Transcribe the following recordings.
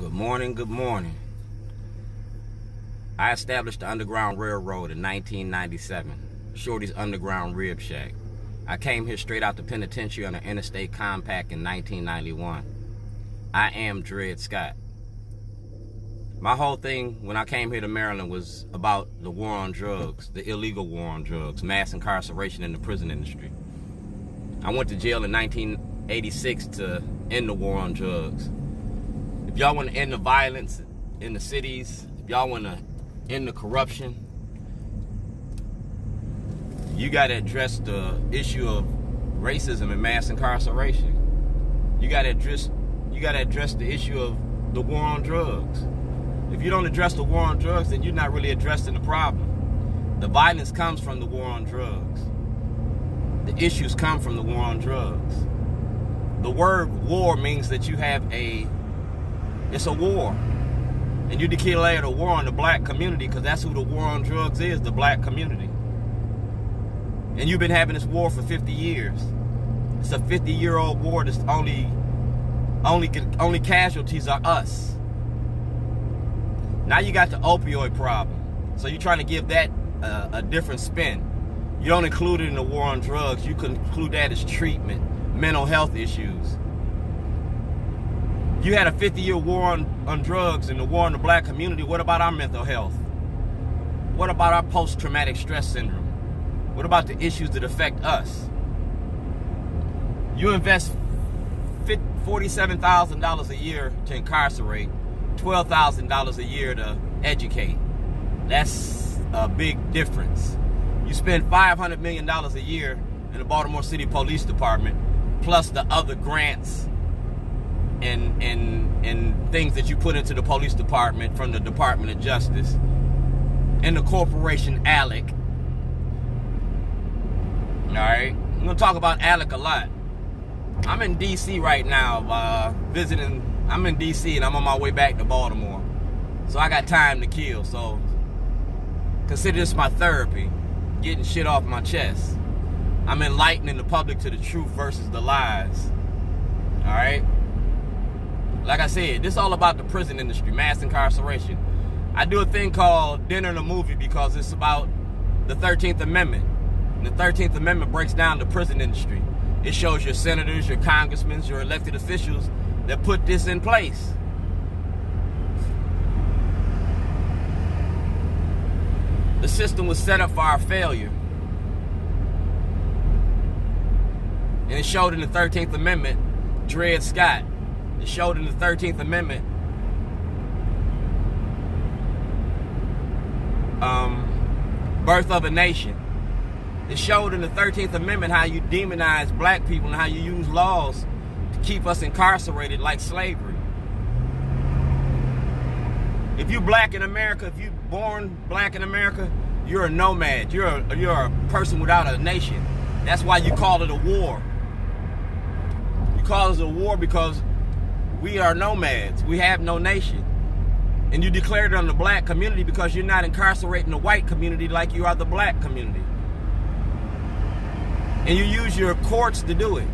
Good morning, good morning. I established the Underground Railroad in 1997, Shorty's Underground Rib Shack. I came here straight out the penitentiary on the Interstate Compact in 1991. I am Dred Scott. My whole thing when I came here to Maryland was about the war on drugs, the illegal war on drugs, mass incarceration in the prison industry. I went to jail in 1986 to end the war on drugs. If y'all want to end the violence in the cities, if y'all want to end the corruption, you got to address the issue of racism and mass incarceration. You got to address the issue of the war on drugs. If you don't address the war on drugs, then you're not really addressing the problem. The violence comes from the war on drugs. The issues come from the war on drugs. The word war means that you have it's a war. And you declare the war on the black community because that's who the war on drugs is, the black community. And you've been having this war for 50 years. It's a 50-year-old war that's only casualties are us. Now you got the opioid problem. So you're trying to give that a different spin. You don't include it in the war on drugs. You can include that as treatment, mental health issues. You had a 50-year war on drugs and the war on the black community. What about our mental health? What about our post-traumatic stress syndrome? What about the issues that affect us? You invest $47,000 a year to incarcerate, $12,000 a year to educate. That's a big difference. You spend $500 million a year in the Baltimore City Police Department, plus the other grants and things that you put into the police department from the Department of Justice and the corporation ALEC. All right, I'm gonna talk about ALEC a lot. I'm in DC right now, visiting. I'm in DC and I'm on my way back to Baltimore, so I got time to kill. So consider this my therapy, getting shit off my chest. I'm enlightening the public to the truth versus the lies. All right. Like I said, this is all about the prison industry, mass incarceration. I do a thing called Dinner and a Movie because it's about the 13th Amendment. And the 13th Amendment breaks down the prison industry. It shows your senators, your congressmen, your elected officials that put this in place. The system was set up for our failure. And it showed in the 13th Amendment, Dred Scott. It showed in the 13th Amendment Birth of a Nation. It showed in the 13th Amendment how you demonize black people and how you use laws to keep us incarcerated like slavery. If you're black in America, if you're born black in America, you're a nomad. You're a person without a nation. That's why you call it a war. You call it a war because we are nomads. We have no nation. And you declare it on the black community because you're not incarcerating the white community like you are the black community. And you use your courts to do it.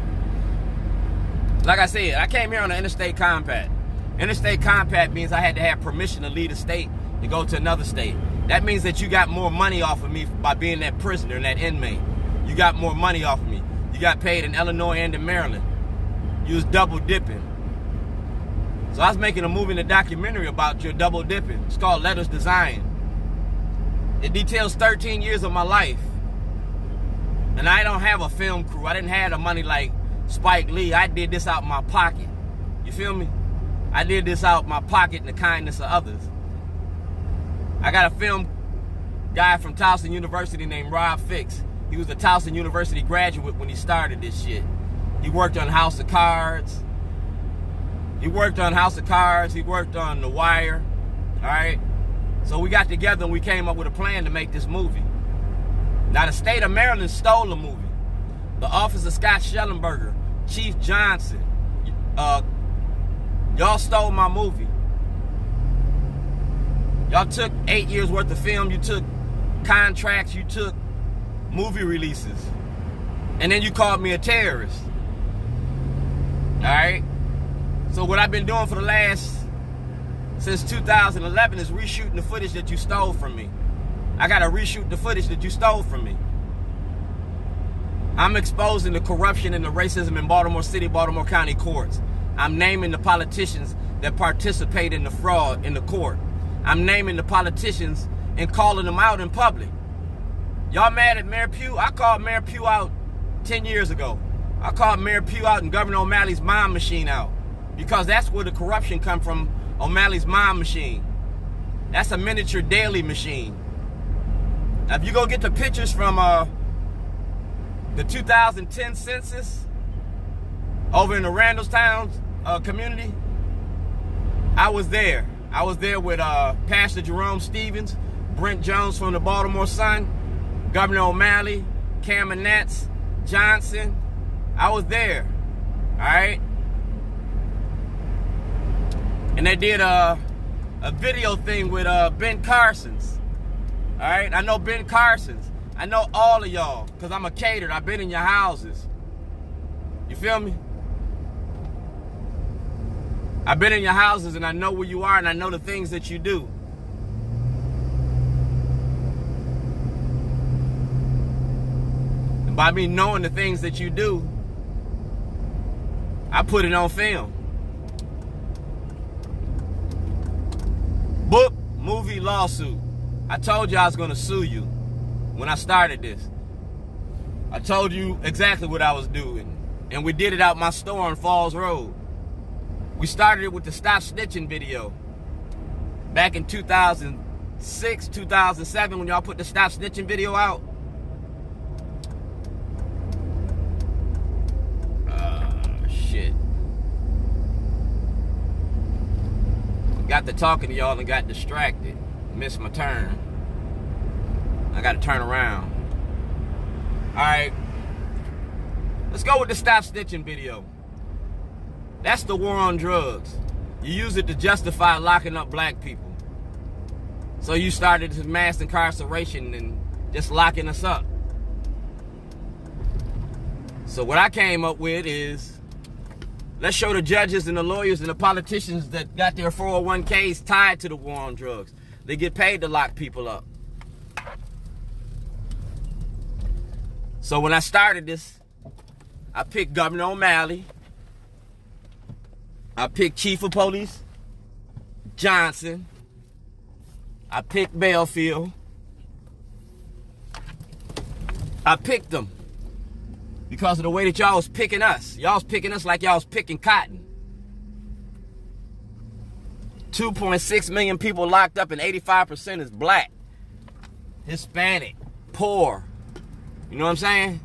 Like I said, I came here on the Interstate Compact. Interstate Compact means I had to have permission to leave a state to go to another state. That means that you got more money off of me by being that prisoner and that inmate. You got more money off of me. You got paid in Illinois and in Maryland. You was double dipping. So I was making a movie and a documentary about your double dipping. It's called Letters Design. It details 13 years of my life. And I don't have a film crew. I didn't have the money like Spike Lee. I did this out of my pocket. You feel me? I did this out of my pocket and the kindness of others. I got a film guy from Towson University named Rob Fix. He was a Towson University graduate when he started this shit. He worked on House of Cards. He worked on The Wire, all right? So we got together and we came up with a plan to make this movie. Now, the state of Maryland stole the movie. The office of Scott Schellenberger, Chief Johnson, y'all stole my movie. Y'all took 8 years worth of film, you took contracts, you took movie releases, and then you called me a terrorist, all right? So what I've been doing for the last since 2011 is reshooting the footage that you stole from me. I gotta reshoot the footage that you stole from me. I'm exposing the corruption and the racism in Baltimore City, Baltimore County courts. I'm naming the politicians that participate in the fraud in the court. I'm naming the politicians and calling them out in public. Y'all mad at Mayor Pugh? I called Mayor Pugh out 10 years ago. I called Mayor Pugh out and Governor O'Malley's mind machine out, because that's where the corruption come from. O'Malley's mind machine. That's a miniature daily machine. Now, if you go get the pictures from the 2010 census over in the Randallstown community, I was there. I was there with Pastor Jerome Stevens, Brent Jones from the Baltimore Sun, Governor O'Malley, Cameron Nats, Johnson. I was there, all right? And they did a video thing with Ben Carson's, all right? I know Ben Carson's. I know all of y'all, because I'm a caterer. I've been in your houses. You feel me? I've been in your houses, and I know where you are, and I know the things that you do. And by me knowing the things that you do, I put it on film. Book, movie, lawsuit. I told you I was going to sue you when I started this. I told you exactly what I was doing. And we did it out my store on Falls Road. We started it with the Stop Snitching video. Back in 2006, 2007, when y'all put the Stop Snitching video out. Shit. Got to talking to y'all and got distracted. Missed my turn. I got to turn around. All right. Let's go with the Stop Snitching video. That's the war on drugs. You use it to justify locking up black people. So you started this mass incarceration and just locking us up. So what I came up with is, let's show the judges and the lawyers and the politicians that got their 401ks tied to the war on drugs. They get paid to lock people up. So when I started this, I picked Governor O'Malley. I picked Chief of Police Johnson. I picked Belfield. I picked them because of the way that y'all was picking us. Y'all was picking us like y'all was picking cotton. 2.6 million people locked up and 85% is black, Hispanic, poor. You know what I'm saying?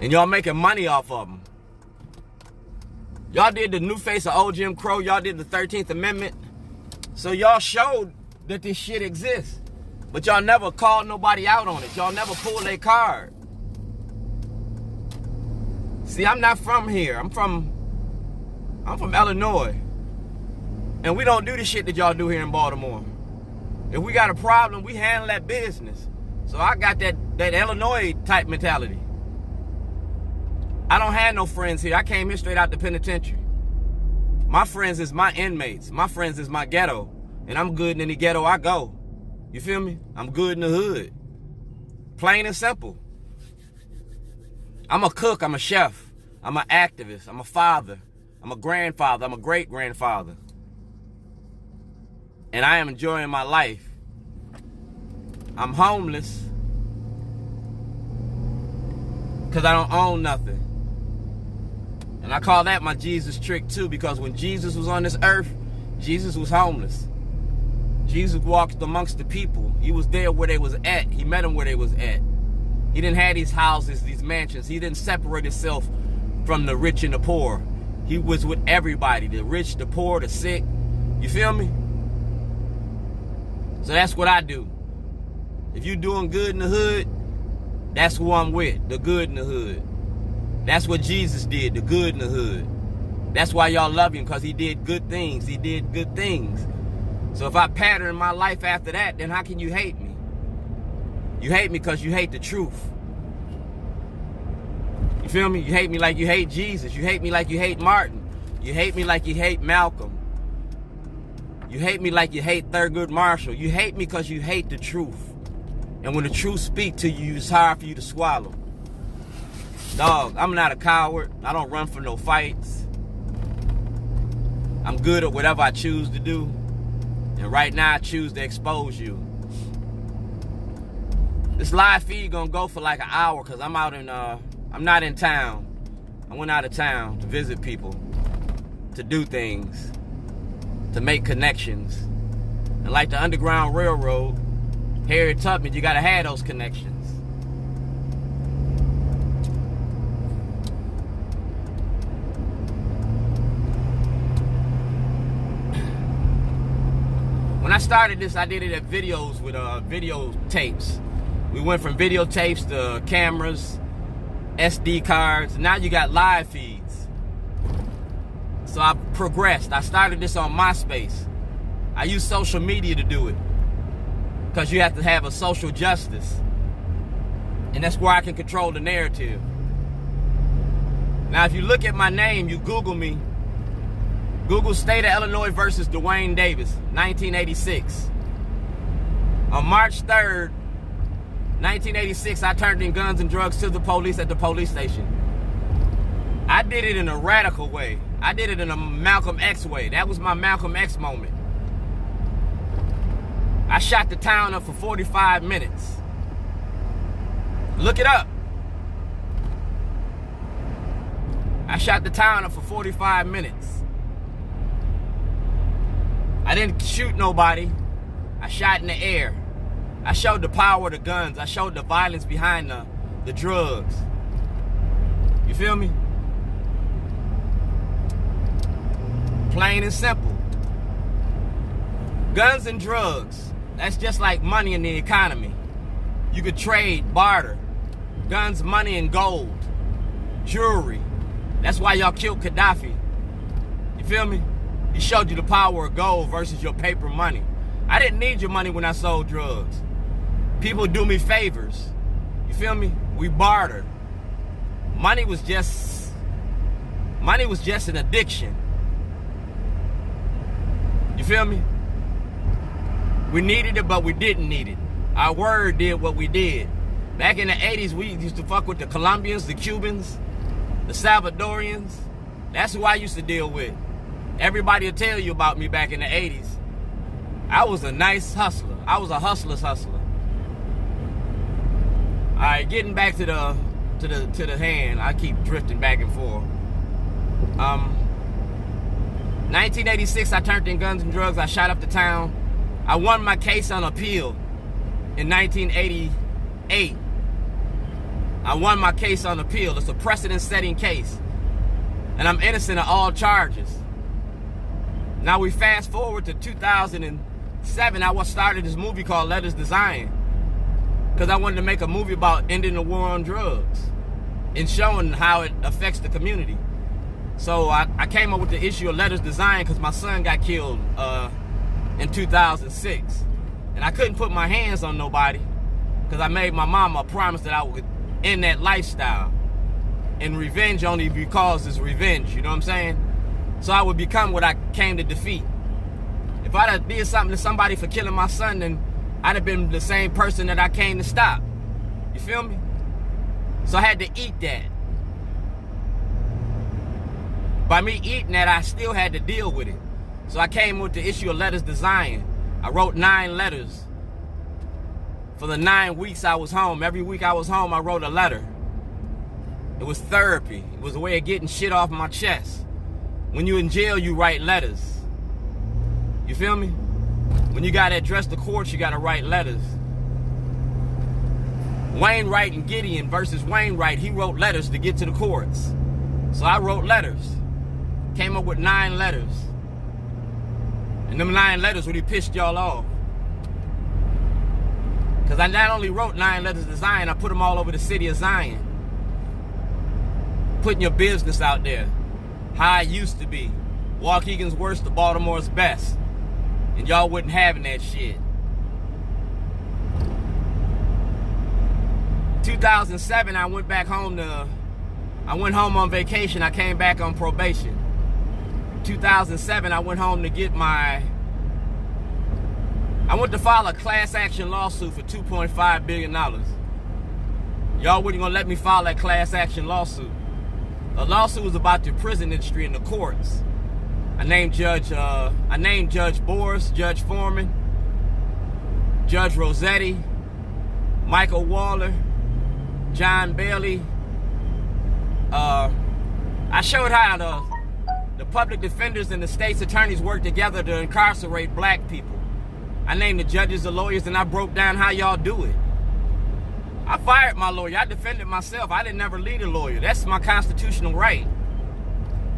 And y'all making money off of them. Y'all did the new face of old Jim Crow. Y'all did the 13th Amendment. So y'all showed that this shit exists. But y'all never called nobody out on it. Y'all never pulled a card. See, I'm not from here. I'm from Illinois. And we don't do the shit that y'all do here in Baltimore. If we got a problem, we handle that business. So I got that Illinois type mentality. I don't have no friends here. I came here straight out the penitentiary. My friends is my inmates. My friends is my ghetto. And I'm good in any ghetto I go. You feel me? I'm good in the hood. Plain and simple. I'm a cook. I'm a chef. I'm an activist. I'm a father. I'm a grandfather. I'm a great-grandfather. And I am enjoying my life. I'm homeless because I don't own nothing. And I call that my Jesus trick too, because when Jesus was on this earth, Jesus was homeless. Jesus walked amongst the people. He was there where they was at. He met them where they was at. He didn't have these houses, these mansions. He didn't separate himself from the rich and the poor. He was with everybody, the rich, the poor, the sick. You feel me? So that's what I do. If you doing good in the hood, that's who I'm with, the good in the hood. That's what Jesus did, the good in the hood. That's why y'all love him, because he did good things. He did good things. So if I pattern my life after that, then how can you hate me? You hate me because you hate the truth. You feel me? You hate me like you hate Jesus. You hate me like you hate Martin. You hate me like you hate Malcolm. You hate me like you hate Thurgood Marshall. You hate me because you hate the truth. And when the truth speaks to you, it's hard for you to swallow. Dog, I'm not a coward. I don't run for no fights. I'm good at whatever I choose to do. And right now, I choose to expose you. This live feed gonna go for like an hour because I'm out in, I'm not in town. I went out of town to visit people, to do things, to make connections. And like the Underground Railroad, Harriet Tubman, you gotta have those connections. When I started this, I did it at videos with video tapes. We went from videotapes to cameras, SD cards. Now you got live feeds. So I progressed. I started this on MySpace. I use social media to do it because you have to have a social justice. And that's where I can control the narrative. Now, if you look at my name, you Google me. Google State of Illinois versus Dwayne Davis, 1986. On March 3rd, 1986, I turned in guns and drugs to the police at the police station. I did it in a radical way. I did it in a Malcolm X way. That was my Malcolm X moment. I shot the town up for 45 minutes. Look it up. I shot the town up for 45 minutes. I didn't shoot nobody. I shot in the air. I showed the power of the guns. I showed the violence behind the drugs. You feel me? Plain and simple. Guns and drugs. That's just like money in the economy. You could trade, barter. Guns, money, and gold. Jewelry. That's why y'all killed Gaddafi. You feel me? He showed you the power of gold versus your paper money. I didn't need your money when I sold drugs. People do me favors. You feel me? We bartered. Money was just an addiction. You feel me? We needed it, but we didn't need it. Our word did what we did. Back in the 80s, we used to fuck with the Colombians, the Cubans, the Salvadorians. That's who I used to deal with. Everybody will tell you about me back in the 80s. I was a nice hustler. I was a hustler's hustler. All right, getting back to the hand. I keep drifting back and forth. 1986, I turned in guns and drugs. I shot up the town. I won my case on appeal in 1988. I won my case on appeal. It's a precedent-setting case. And I'm innocent of all charges. Now we fast forward to 2007. I started this movie called Letters to Zion because I wanted to make a movie about ending the war on drugs and showing how it affects the community. So I came up with the issue of Letters to Zion because my son got killed in 2006. And I couldn't put my hands on nobody because I made my mama a promise that I would end that lifestyle. And revenge only because it's revenge, you know what I'm saying? So I would become what I came to defeat. If I'd have did something to somebody for killing my son, then I'd have been the same person that I came to stop. You feel me? So I had to eat that. By me eating that, I still had to deal with it. So I came with the issue of Letters to Zion. I wrote 9 letters. For the 9 weeks I was home, every week I was home, I wrote a letter. It was therapy. It was a way of getting shit off my chest. When you're in jail, you write letters. You feel me? When you gotta address the courts, you gotta write letters. Wainwright and Gideon versus Wainwright, he wrote letters to get to the courts. So I wrote letters. Came up with 9 letters. And them 9 letters really pissed y'all off. Because I not only wrote 9 letters to Zion, I put them all over the city of Zion. Putting your business out there. How I used to be. Waukegan's worst to Baltimore's best. And y'all wasn't having that shit. 2007, I went home on vacation. I came back on probation. 2007, I went home to get I went to file a class action lawsuit for $2.5 billion. Y'all wasn't gonna let me file that class action lawsuit. The lawsuit was about the prison industry and the courts. I named Judge Boris, Judge Foreman, Judge Rossetti, Michael Waller, John Bailey. I showed how the public defenders and the state's attorneys work together to incarcerate black people. I named the judges, the lawyers, and I broke down how y'all do it. I fired my lawyer. I defended myself. I didn't never lead a lawyer. That's my constitutional right.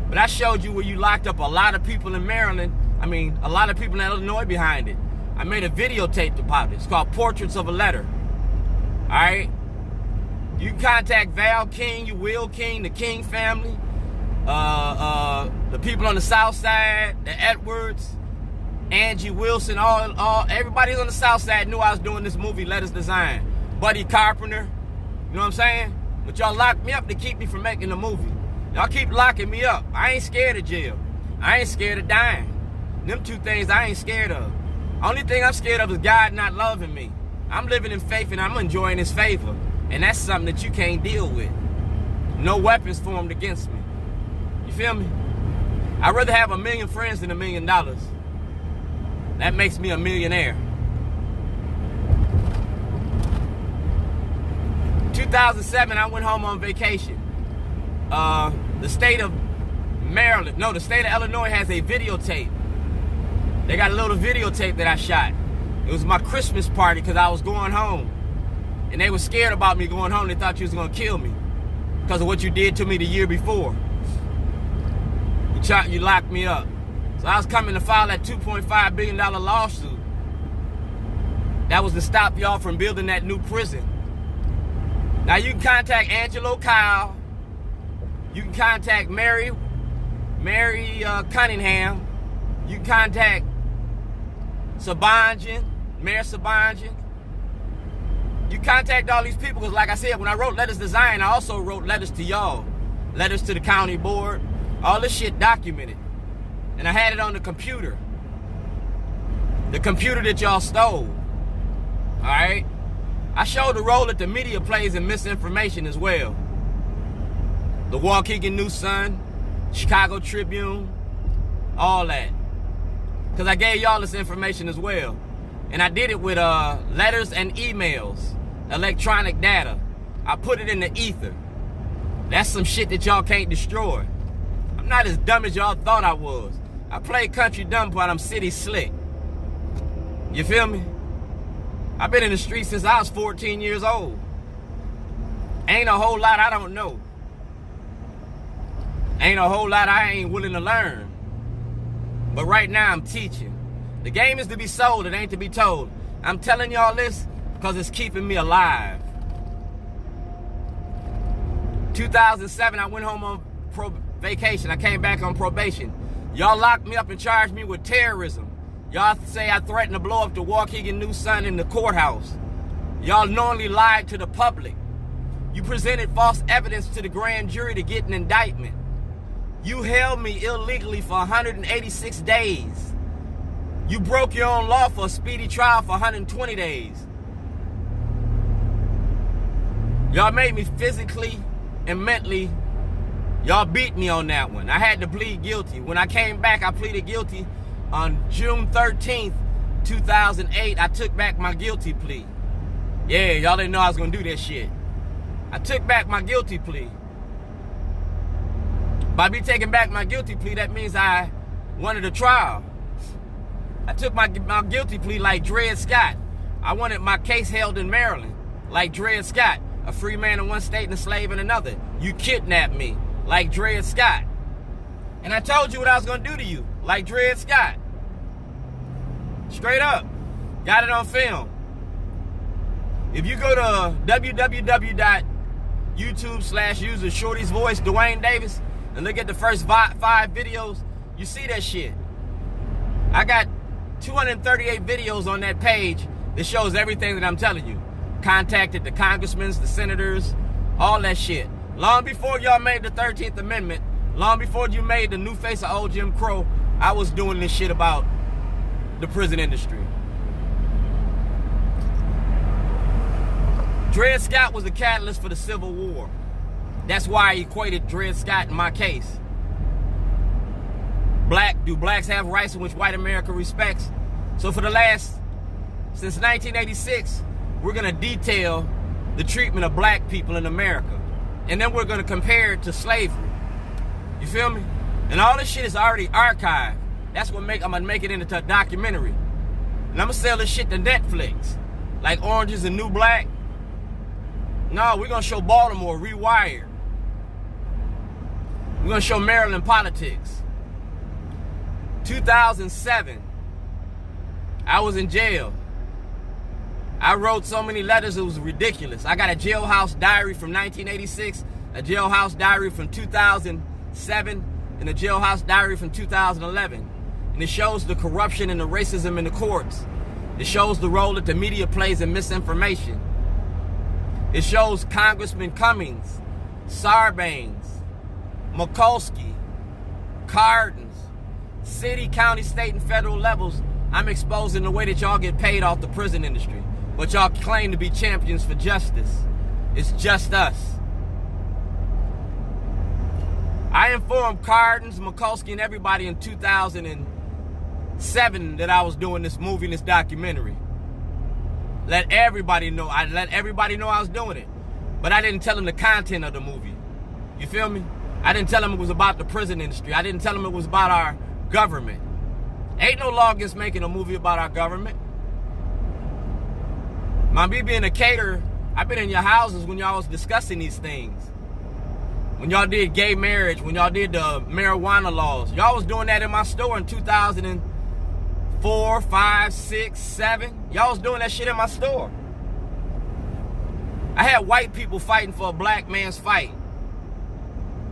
But I showed you where you locked up a lot of people in Maryland. I mean, a lot of people in Illinois behind it. I made a videotape about it. It's called Portraits of a Letter. All right? You can contact Val King, Will King, the King family, the people on the South Side, the Edwards, Angie Wilson, everybody on the South Side knew I was doing this movie, Letters Design. Buddy Carpenter, you know what I'm saying? But y'all locked me up to keep me from making the movie. Y'all keep locking me up. I ain't scared of jail. I ain't scared of dying. Them two things I ain't scared of. Only thing I'm scared of is God not loving me. I'm living in faith and I'm enjoying his favor. And that's something that you can't deal with. No weapons formed against me. You feel me? I'd rather have 1 million friends than $1 million. That makes me a millionaire. 2007, I went home on vacation. The state of Illinois has a videotape. They got a little videotape that I shot. It was my Christmas party because I was going home. And they were scared about me going home. They thought you was going to kill me because of what you did to me the year before. You locked me up. So I was coming to file that $2.5 billion lawsuit. That was to stop y'all from building that new prison. Now you can contact Angelo Kyle. You can contact Mary Cunningham. You can contact Sabanjan, Mayor Sabanjan. You contact all these people because, like I said, when I wrote Letters Design, I also wrote letters to y'all, letters to the county board, all this shit documented. And I had it on the computer that y'all stole. All right? I showed the role that the media plays in misinformation as well. The Waukegan News Sun, Chicago Tribune, all that. Because I gave y'all this information as well. And I did it with letters and emails, electronic data. I put it in the ether. That's some shit that y'all can't destroy. I'm not as dumb as y'all thought I was. I play country dumb, but I'm city slick. You feel me? I've been in the streets since I was 14 years old. Ain't a whole lot I don't know. Ain't a whole lot I ain't willing to learn. But right now I'm teaching. The game is to be sold, it ain't to be told. I'm telling y'all this because it's keeping me alive. 2007, I went home on vacation. I came back on probation. Y'all locked me up and charged me with terrorism. Y'all say I threatened to blow up the Waukegan News Sun in the courthouse. Y'all knowingly lied to the public. You presented false evidence to the grand jury to get an indictment. You held me illegally for 186 days. You broke your own law for a speedy trial for 120 days. Y'all made me physically and mentally, y'all beat me on that one. I had to plead guilty. When I came back, I pleaded guilty on June 13th, 2008. I took back my guilty plea. Yeah, y'all didn't know I was gonna do that shit. I took back my guilty plea. By me taking back my guilty plea, that means I wanted a trial. I took my guilty plea like Dred Scott. I wanted my case held in Maryland, like Dred Scott, a free man in one state and a slave in another. You kidnapped me, like Dred Scott. And I told you what I was gonna do to you, like Dred Scott. Straight up. Got it on film. If you go to www.youtube.com/user Shorty's Voice, Dwayne Davis, and look at the first 5 videos, you see that shit. I got 238 videos on that page that shows everything that I'm telling you. Contacted the congressmen, the senators, all that shit. Long before y'all made the 13th Amendment, Long before you made the new face of old Jim Crow, I was doing this shit about the prison industry. Dred Scott was the catalyst for the Civil War. That's why I equated Dred Scott in my case. Do blacks have rights in which white America respects? So since 1986, we're gonna detail the treatment of black people in America. And then we're gonna compare it to slavery. You feel me? And all this shit is already archived. That's what I'm gonna make it into a documentary. And I'm gonna sell this shit to Netflix. Like Orange is the New Black. No, we're gonna show Baltimore rewired. We're gonna show Maryland politics. 2007, I was in jail. I wrote so many letters, it was ridiculous. I got a jailhouse diary from 1986, a jailhouse diary from 2007, and a jailhouse diary from 2011. And it shows the corruption and the racism in the courts. It shows the role that the media plays in misinformation. It shows Congressman Cummings, Sarbanes, Mikulski, Cardin, city, county, state, and federal levels. I'm exposing the way that y'all get paid off the prison industry. But y'all claim to be champions for justice. It's just us. I informed Cardin, Mikulski, and everybody in 2007 that I was doing this movie and this documentary. Let everybody know. I let everybody know I was doing it. But I didn't tell them the content of the movie. You feel me? I didn't tell them it was about the prison industry. I didn't tell them it was about our government. Ain't no law against making a movie about our government. Me being a caterer, I've been in your houses when y'all was discussing these things. When y'all did gay marriage, when y'all did the marijuana laws. Y'all was doing that in my store in 2004, 5, 6, 7. Y'all was doing that shit in my store. I had white people fighting for a black man's fight.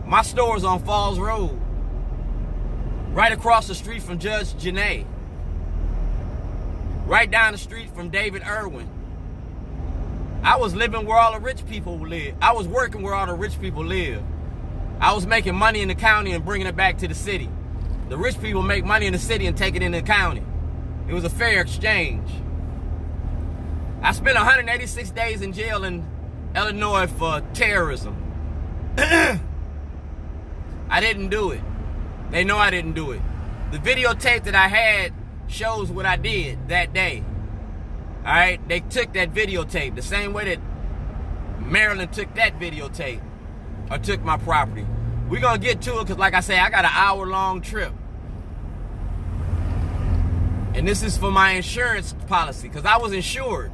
My store is on Falls Road, right across the street from Judge Janae, right down the street from David Irwin. I was living where all the rich people live. I was working where all the rich people live. I was making money in the county and bringing it back to the city. The rich people make money in the city and take it in the county. It was a fair exchange. I spent 186 days in jail in Illinois for terrorism. I didn't do it. They know I didn't do it. The videotape that I had shows what I did that day. All right? They took that videotape the same way that Maryland took that videotape or took my property. We're going to get to it because, like I say, I got an hour-long trip. And this is for my insurance policy because I was insured.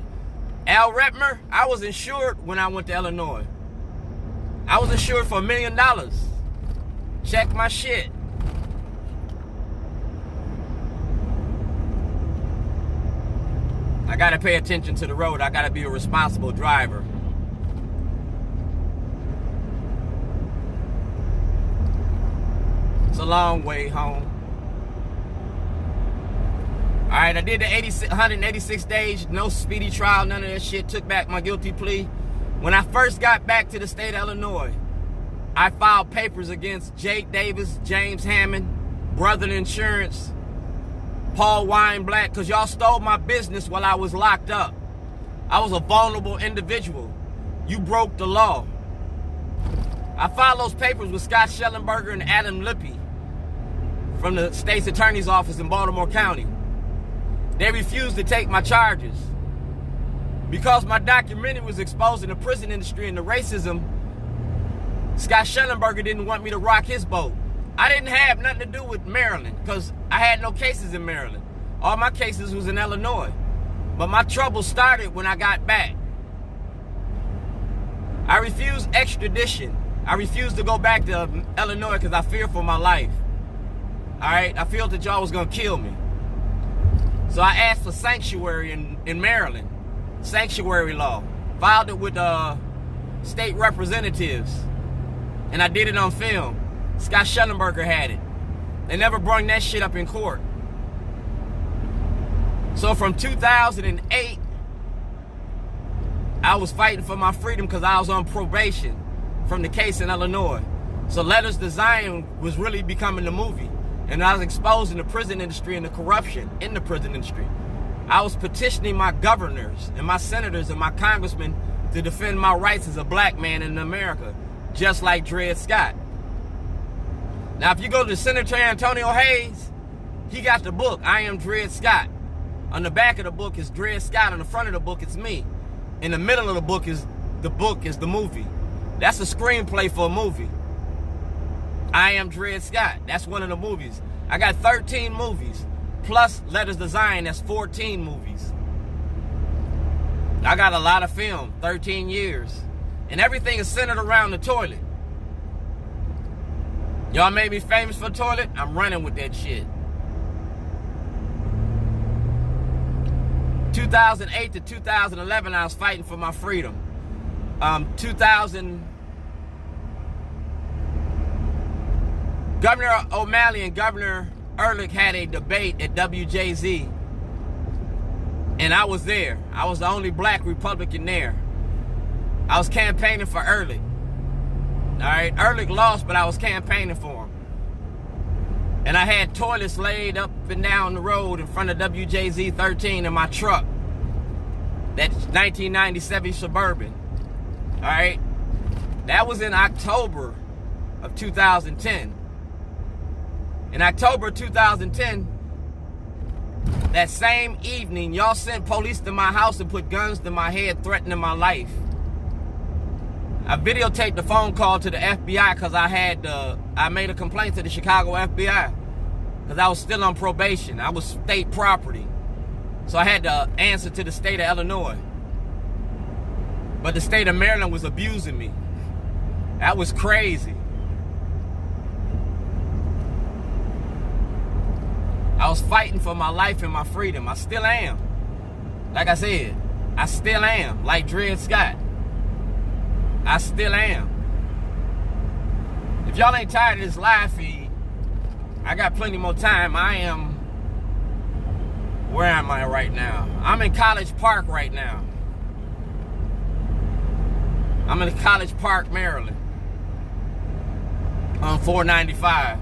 Al Retmer, I was insured when I went to Illinois. I was insured for $1 million. Check my shit. I gotta pay attention to the road. I gotta be a responsible driver. It's a long way home. All right, I did the 186 days, no speedy trial, none of that shit. Took back my guilty plea. When I first got back to the state of Illinois, I filed papers against Jake Davis, James Hammond, Brother Insurance, Paul Weinblatt, because y'all stole my business while I was locked up. I was a vulnerable individual. You broke the law. I filed those papers with Scott Schellenberger and Adam Lippy from the state's attorney's office in Baltimore County. They refused to take my charges. Because my documentary was exposing the prison industry and the racism, Scott Schellenberger didn't want me to rock his boat. I didn't have nothing to do with Maryland because I had no cases in Maryland. All my cases was in Illinois. But my trouble started when I got back. I refused extradition. I refused to go back to Illinois because I feared for my life. All right? I felt that y'all was going to kill me. So I asked for sanctuary in Maryland. Sanctuary law. Filed it with state representatives. And I did it on film. Scott Schellenberger had it. They never brought that shit up in court. So from 2008, I was fighting for my freedom because I was on probation from the case in Illinois. So Letters to Zion was really becoming the movie. And I was exposing the prison industry and the corruption in the prison industry. I was petitioning my governors and my senators and my congressmen to defend my rights as a black man in America, just like Dred Scott. Now, if you go to Senator Antonio Hayes, he got the book, I Am Dred Scott. On the back of the book is Dred Scott. On the front of the book, it's me. In the middle of the book is the movie. That's a screenplay for a movie. I Am Dred Scott. That's one of the movies. I got 13 movies, plus Letters to Zion, that's 14 movies. I got a lot of film, 13 years. And everything is centered around the toilet. Y'all made me famous for the toilet? I'm running with that shit. 2008 to 2011, I was fighting for my freedom. 2000, Governor O'Malley and Governor Ehrlich had a debate at WJZ, and I was there. I was the only black Republican there. I was campaigning for Ehrlich. All right, Ehrlich lost, but I was campaigning for him. And I had toilets laid up and down the road in front of WJZ 13 in my truck. That 1997 Suburban. All right, that was in October of 2010. In October 2010, that same evening, y'all sent police to my house and put guns to my head, threatening my life. I videotaped the phone call to the FBI because I made a complaint to the Chicago FBI because I was still on probation. I was state property. So I had to answer to the state of Illinois. But the state of Maryland was abusing me. That was crazy. I was fighting for my life and my freedom. I still am. Like I said, I still am, like Dred Scott. I still am. If y'all ain't tired of this live feed, I got plenty more time. Where am I right now? I'm in College Park right now. I'm in College Park, Maryland, on 495.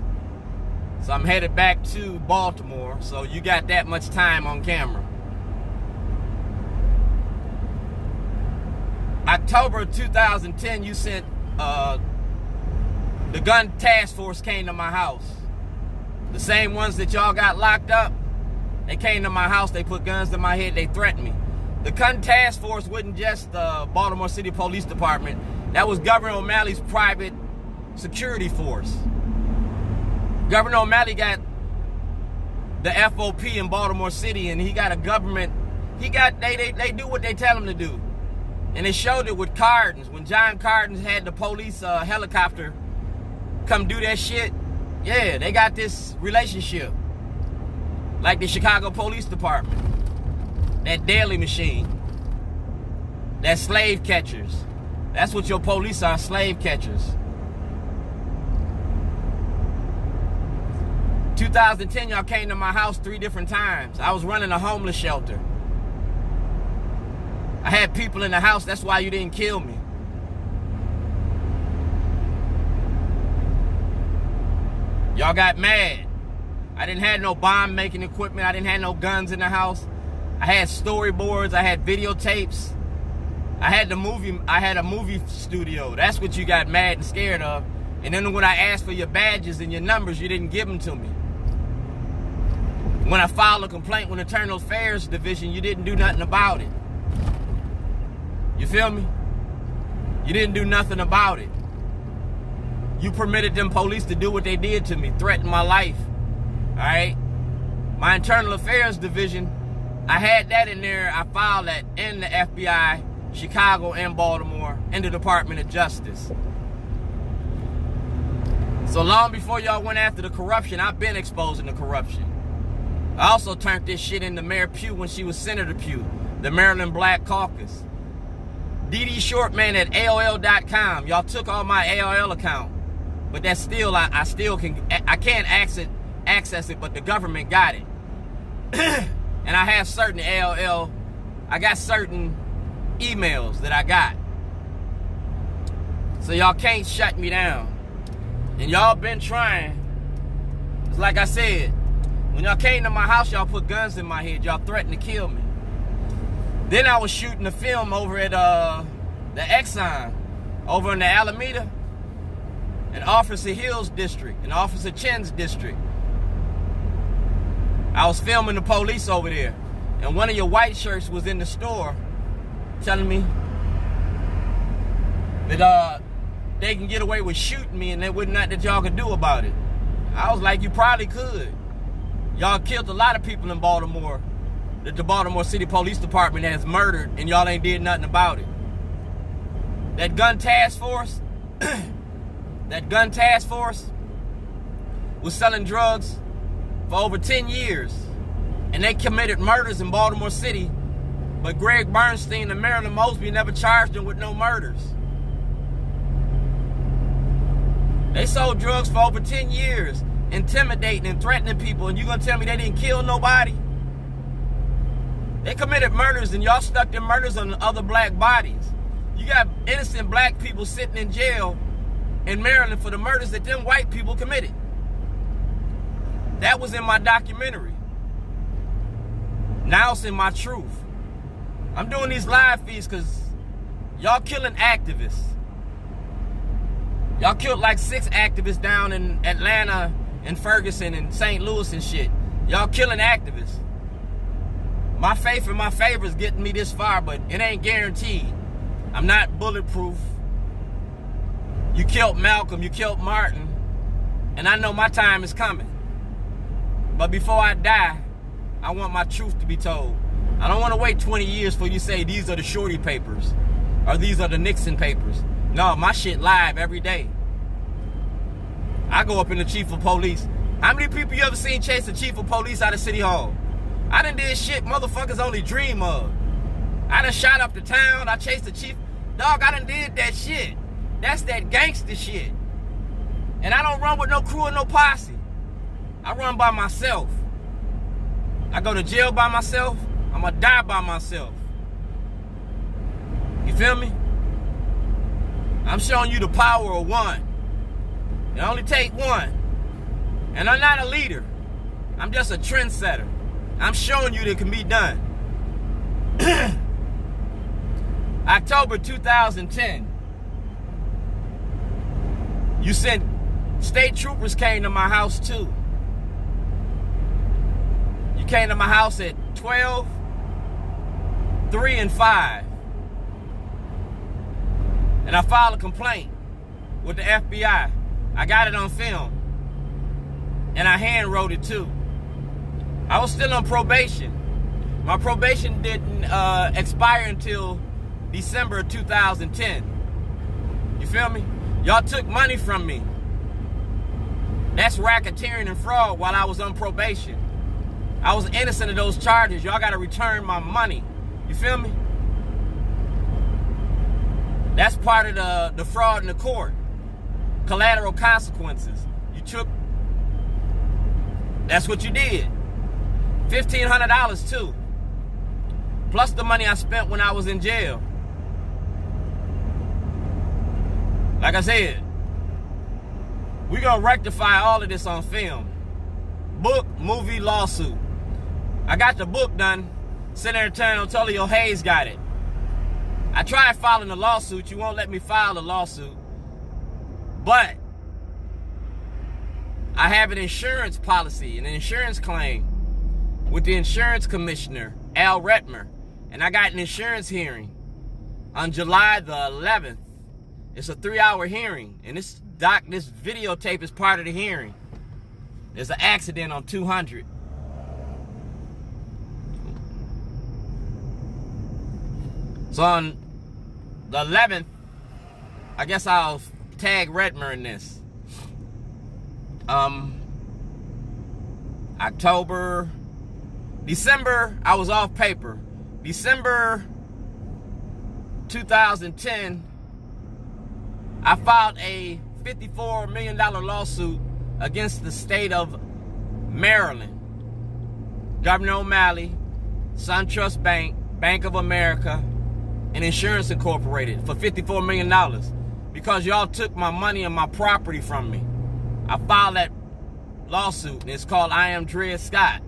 So I'm headed back to Baltimore, so you got that much time on camera. October 2010, you sent, the gun task force came to my house. The same ones that y'all got locked up, they came to my house, they put guns to my head, they threatened me. The gun task force wasn't just the Baltimore City Police Department. That was Governor O'Malley's private security force. Governor O'Malley got the FOP in Baltimore City, and he got a government, they do what they tell him to do. And they showed it with Cardens. When John Cardens had the police helicopter come do that shit, yeah, they got this relationship. Like the Chicago Police Department. That daily machine. That slave catchers. That's what your police are, slave catchers. 2010, y'all came to my house 3 different times. I was running a homeless shelter. I had people in the house, that's why you didn't kill me. Y'all got mad. I didn't have no bomb making equipment. I didn't have no guns in the house. I had storyboards, I had videotapes. I had a movie studio. That's what you got mad and scared of. And then when I asked for your badges and your numbers, you didn't give them to me. When I filed a complaint with Internal Affairs Division, you didn't do nothing about it. You feel me? You didn't do nothing about it. You permitted them police to do what they did to me, threaten my life. All right? My Internal Affairs Division, I had that in there. I filed that in the FBI, Chicago and Baltimore, in the Department of Justice. So long before y'all went after the corruption, I've been exposing the corruption. I also turned this shit into Mayor Pugh when she was Senator Pugh, the Maryland Black Caucus. DD Shortman at AOL.com. Y'all took all my AOL account. But that's still, I can't access it, but the government got it. And I have certain AOL, I got certain emails that I got. So y'all can't shut me down. And y'all been trying. It's like I said, when y'all came to my house, y'all put guns in my head. Y'all threatened to kill me. Then I was shooting a film over at the Exxon, over in the Alameda, and Officer Hill's district, and Officer Chen's district. I was filming the police over there, and one of your white shirts was in the store telling me that they can get away with shooting me and there was nothing that y'all could do about it. I was like, you probably could. Y'all killed a lot of people in Baltimore that the Baltimore City Police Department has murdered, and y'all ain't did nothing about it. That gun task force, was selling drugs for over 10 years, and they committed murders in Baltimore City, but Greg Bernstein and Marilyn Mosby never charged them with no murders. They sold drugs for over 10 years, intimidating and threatening people, and you gonna tell me they didn't kill nobody? They committed murders, and y'all stuck them murders on other black bodies. You got innocent black people sitting in jail in Maryland for the murders that them white people committed. That was in my documentary. Now it's in my truth. I'm doing these live feeds because y'all killing activists. Y'all killed like 6 activists down in Atlanta and Ferguson and St. Louis and shit. Y'all killing activists. My faith and my favor is getting me this far, but it ain't guaranteed. I'm not bulletproof. You killed Malcolm, you killed Martin, and I know my time is coming. But before I die, I want my truth to be told. I don't want to wait 20 years for you to say these are the Shorty papers or these are the Nixon papers. No, my shit live every day. I go up in the chief of police. How many people you ever seen chase the chief of police out of City Hall? I done did shit motherfuckers only dream of. I done shot up the town. I chased the chief. Dog, I done did that shit. That's that gangster shit. And I don't run with no crew or no posse. I run by myself. I go to jail by myself. I'm gonna die by myself. You feel me? I'm showing you the power of one. It only take one. And I'm not a leader. I'm just a trendsetter. I'm showing you that it can be done. October 2010. You sent state troopers came to my house too. You came to my house at 12, 3, and 5. And I filed a complaint with the FBI. I got it on film. And I hand wrote it too. I was still on probation. My probation didn't expire until December of 2010. You feel me? Y'all took money from me. That's racketeering and fraud while I was on probation. I was innocent of those charges. Y'all got to return my money. You feel me? That's part of the fraud in the court. Collateral consequences. You took... That's what you did. $1,500 too. Plus the money I spent when I was in jail. Like I said, we're going to rectify all of this on film. Book, movie, lawsuit. I got the book done. Senator Antonio Hayes got it. I tried filing a lawsuit. You won't let me file a lawsuit. But I have an insurance policy, an insurance claim with the insurance commissioner, Al Retmer. And I got an insurance hearing on July the 11th. It's a 3-hour hearing. And this videotape is part of the hearing. There's an accident on 200. So on the 11th, I guess I'll tag Retmer in this. December, I was off paper. December 2010, I filed a $54 million lawsuit against the state of Maryland. Governor O'Malley, SunTrust Bank, Bank of America, and Insurance Incorporated for $54 million because y'all took my money and my property from me. I filed that lawsuit, and it's called I Am Dred Scott.